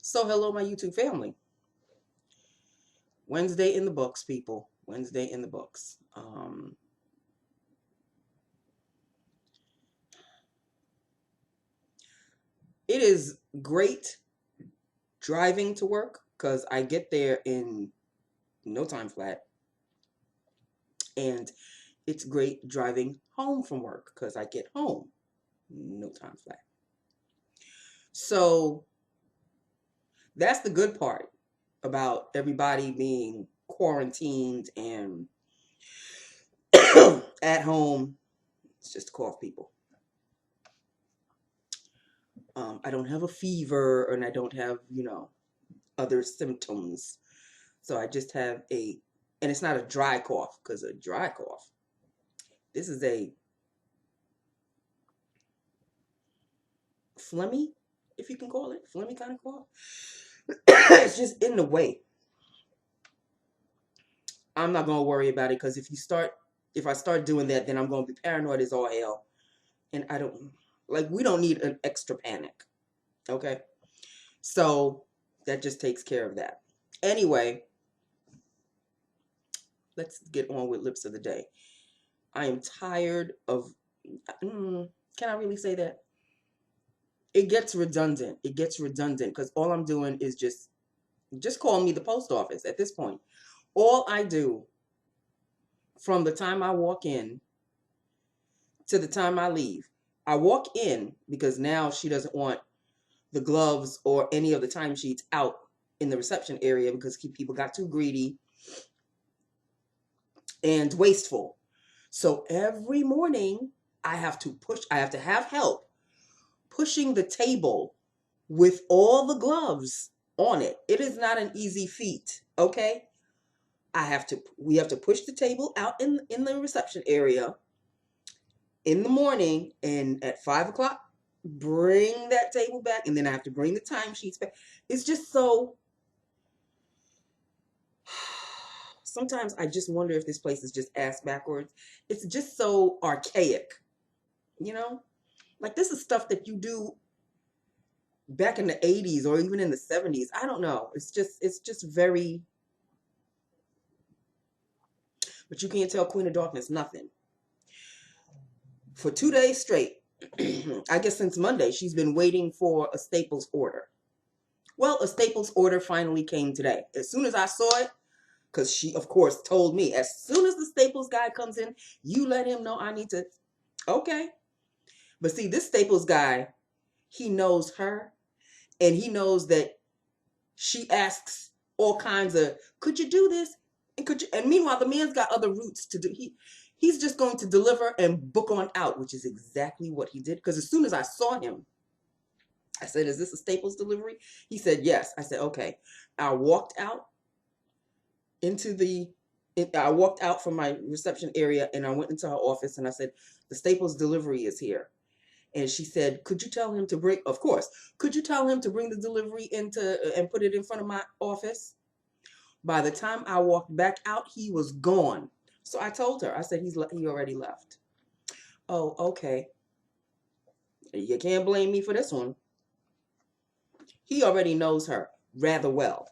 So hello, my YouTube family. Wednesday in the books, people. Wednesday in the books. It is great driving to work because I get there in no time flat. And it's great driving home from work because I get home no time flat. So that's the good part about everybody being quarantined and at home. It's just a cough, people. I don't have a fever and I don't have, other symptoms. So I just have and it's not a dry cough, because a dry cough, this is a phlegmy, if you can call it, phlegmy kind of cough. It's just in the way. I'm not going to worry about it, because if I start doing that, then I'm going to be paranoid as all hell. And we don't need an extra panic. Okay? So that just takes care of that. Anyway, let's get on with lips of the day. I am tired of, can I really say that? It gets redundant. It gets redundant because all I'm doing is just call me the post office at this point. All I do from the time I walk in to the time I leave, I walk in because now she doesn't want the gloves or any of the timesheets out in the reception area because people got too greedy and wasteful. So every morning I have to have help pushing the table with all the gloves on it. It is not an easy feat, okay? We have to push the table out in the reception area in the morning, and at 5 o'clock, bring that table back, and then I have to bring the timesheets back. It's just so, sometimes I just wonder if this place is just ass backwards. It's just so archaic, you know? Like, this is stuff that you do back in the 80s or even in the 70s. I don't know. It's just very, but you can't tell Queen of Darkness nothing. For 2 days straight, I guess since Monday, she's been waiting for a Staples order. Well, a Staples order finally came today. As soon as I saw it, because she, of course, told me, as soon as the Staples guy comes in, you let him know I need to, okay. But see, this Staples guy, he knows her, and he knows that she asks all kinds of, could you do this? And meanwhile, the man's got other routes to do. He's just going to deliver and book on out, which is exactly what he did. Because as soon as I saw him, I said, is this a Staples delivery? He said, yes. I said, okay. I walked out from my reception area, and I went into her office, and I said, the Staples delivery is here. And she said, could you tell him to bring, of course, could you tell him to bring the delivery and put it in front of my office? By the time I walked back out, he was gone. So I told her, I said, he already left. Oh, okay. You can't blame me for this one. He already knows her rather well.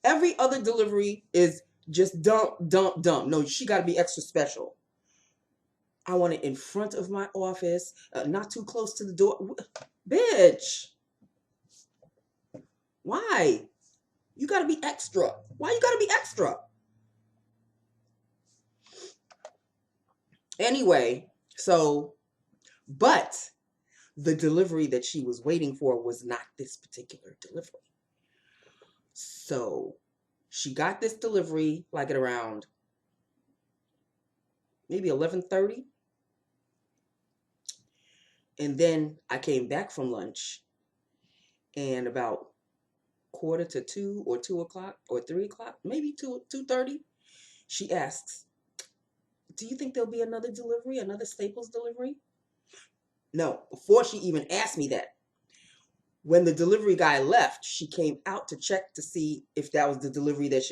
Every other delivery is just dump, dump, dump. No, she got to be extra special. I want it in front of my office, not too close to the door. Bitch. Why? You got to be extra. Why you got to be extra? Anyway, but the delivery that she was waiting for was not this particular delivery. So she got this delivery like at around maybe 11:30. And then I came back from lunch, and about 1:45 or 2 o'clock or 3 o'clock, maybe 2:30, she asks, do you think there'll be another delivery, another Staples delivery? No, before she even asked me that, when the delivery guy left, she came out to check to see if that was the delivery that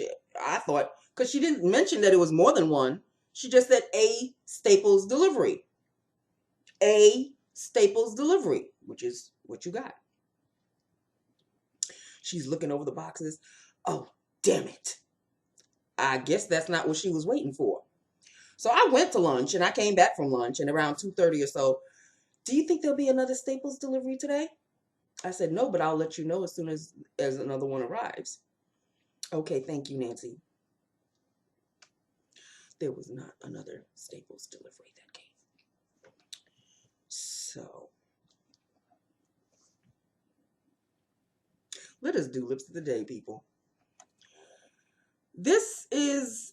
I thought, because she didn't mention that it was more than one. She just said a Staples delivery. A Staples delivery, which is what you got. She's looking over the boxes. Oh, damn it. I guess that's not what she was waiting for. So I went to lunch and I came back from lunch and around 2:30 or so, do you think there'll be another Staples delivery today? I said, no, but I'll let you know as soon as another one arrives. Okay, thank you, Nancy. There was not another Staples delivery that came. So let us do lips of the day, people. This is,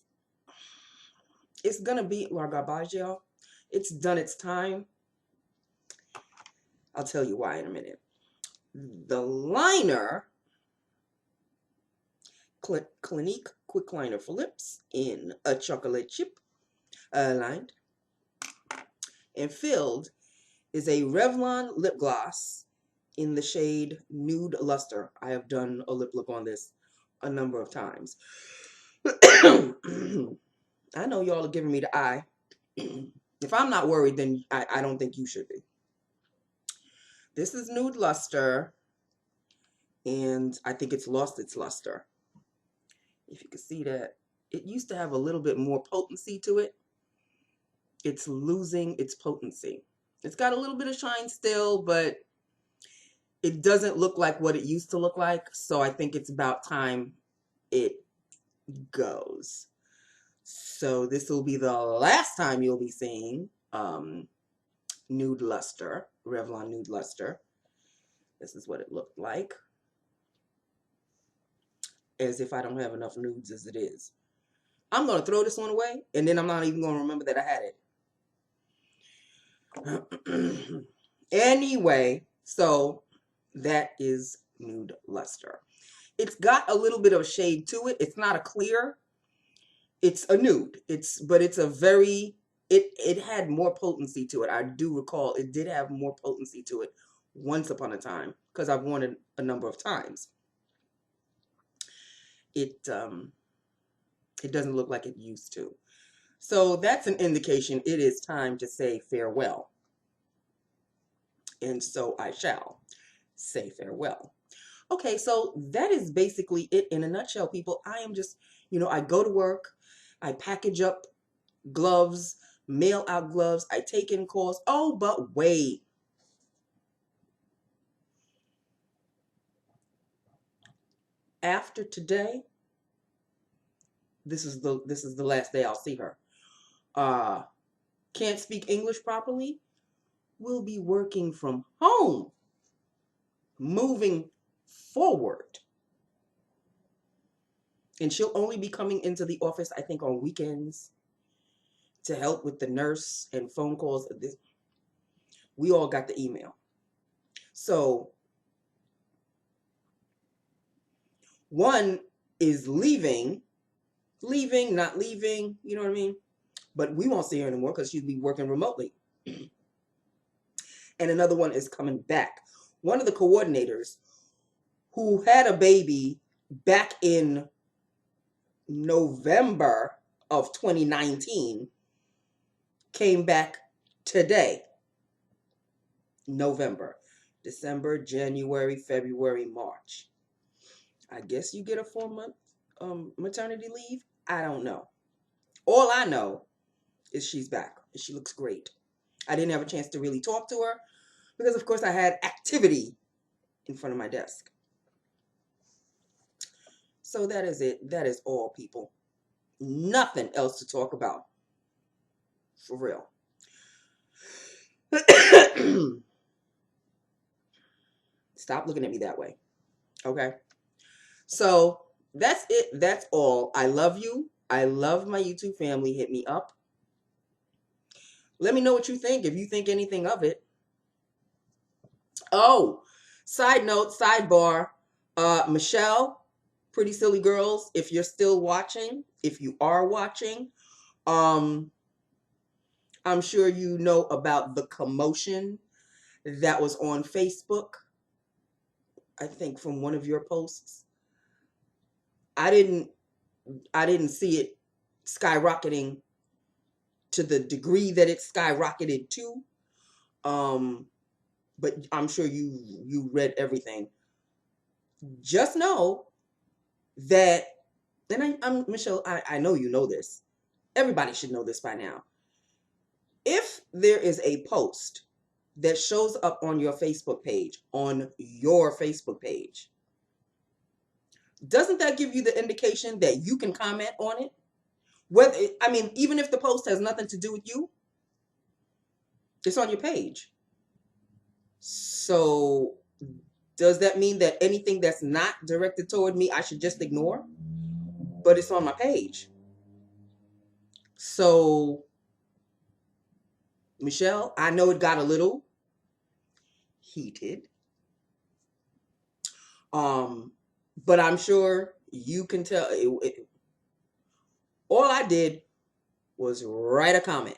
it's gonna be La Garbage, y'all. It's done its time. I'll tell you why in a minute. The liner, Clinique Quick Liner for Lips in a chocolate chip, lined and filled, is a Revlon lip gloss in the shade Nude Lustre. I have done a lip look on this a number of times. I know y'all are giving me the eye. If I'm not worried, then I don't think you should be. This is Nude Lustre, and I think it's lost its luster. If you can see that, it used to have a little bit more potency to it. It's losing its potency. It's got a little bit of shine still, but it doesn't look like what it used to look like. So I think it's about time it goes. So this will be the last time you'll be seeing Nude Lustre, Revlon Nude Lustre. This is what it looked like. As if I don't have enough nudes as it is. I'm going to throw this one away, and then I'm not even going to remember that I had it. Anyway, so that is Nude Lustre. It's got a little bit of a shade to it. It's not a clear. It's a nude. But it's a very, it had more potency to it. I do recall it did have more potency to it once upon a time, because I've worn it a number of times. It doesn't look like it used to. So that's an indication it is time to say farewell. And so I shall say farewell. Okay, so that is basically it in a nutshell, people. I am just, I go to work, I package up gloves, mail out gloves, I take in calls. Oh, but wait. After today, this is the last day I'll see her. Can't speak English properly, will be working from home, moving forward. And she'll only be coming into the office, I think, on weekends to help with the nurse and phone calls. We all got the email. So one is leaving, not leaving, you know what I mean? But we won't see her anymore because she'll be working remotely. And another one is coming back. One of the coordinators who had a baby back in November of 2019 came back today. November, December, January, February, March. I guess you get a 4-month maternity leave. I don't know. All I know is she's back and she looks great. I didn't have a chance to really talk to her because, of course, I had activity in front of my desk. So that is it. That is all, people. Nothing else to talk about. For real. Stop looking at me that way. Okay? So that's it. That's all. I love you. I love my YouTube family. Hit me up. Let me know what you think, if you think anything of it. Oh, side note, sidebar. Michelle, Priddysillygirls, if you're still watching, if you are watching, I'm sure you know about the commotion that was on Facebook. I think from one of your posts. I didn't see it skyrocketing to the degree that it skyrocketed to. But I'm sure you read everything. just know that, and I'm Michelle, I know you know this. Everybody should know this by now. If there is a post that shows up on your Facebook page, doesn't that give you the indication that you can comment on it? Whether, I mean, even if the post has nothing to do with you, it's on your page. So does that mean that anything that's not directed toward me, I should just ignore? But it's on my page. So, Michelle, I know it got a little heated. But I'm sure you can tell all I did was write a comment.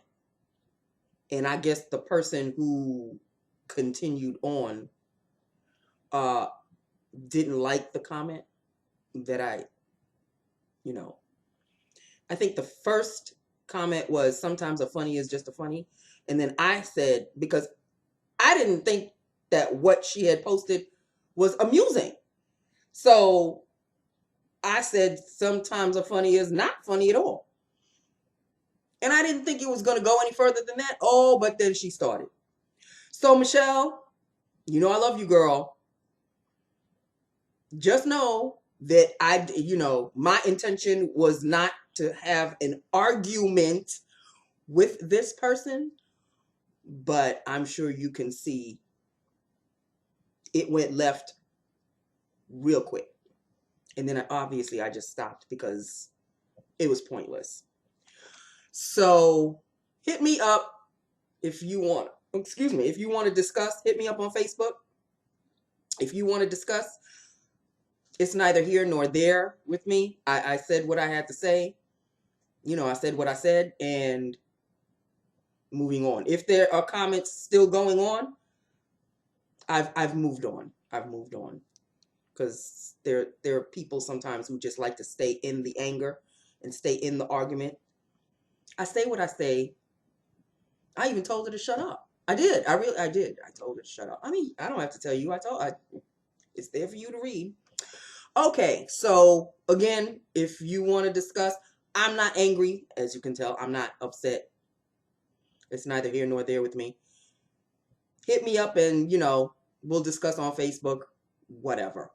And I guess the person who continued on didn't like the comment that I think the first comment was, sometimes a funny is just a funny. And then I said, because I didn't think that what she had posted was amusing. So I said, sometimes a funny is not funny at all. And I didn't think it was going to go any further than that. Oh, but then she started. So, Michelle, you know I love you, girl. Just know that my intention was not to have an argument with this person, but I'm sure you can see it went left real quick. And then obviously I just stopped because it was pointless. So hit me up if you want, if you want to discuss, hit me up on Facebook. If you want to discuss, it's neither here nor there with me. I said what I had to say. I said what I said, and moving on. If there are comments still going on, I've moved on. I've moved on. Because there are people sometimes who just like to stay in the anger and stay in the argument. I say what I say. I even told her to shut up. I did. I did. I told her to shut up. I mean, I don't have to tell you. It's there for you to read. Okay, so again, if you want to discuss, I'm not angry. As you can tell, I'm not upset. It's neither here nor there with me. Hit me up and, we'll discuss on Facebook, whatever.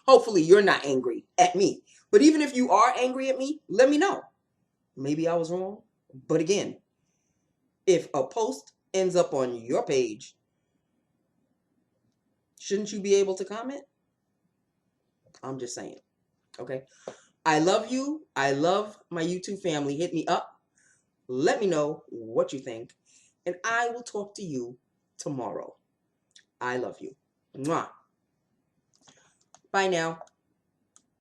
Hopefully you're not angry at me. But even if you are angry at me, let me know. Maybe I was wrong. But again, if a post ends up on your page, shouldn't you be able to comment? I'm just saying. Okay. I love you. I love my YouTube family. Hit me up. Let me know what you think. And I will talk to you tomorrow. I love you. Mwah. Bye now.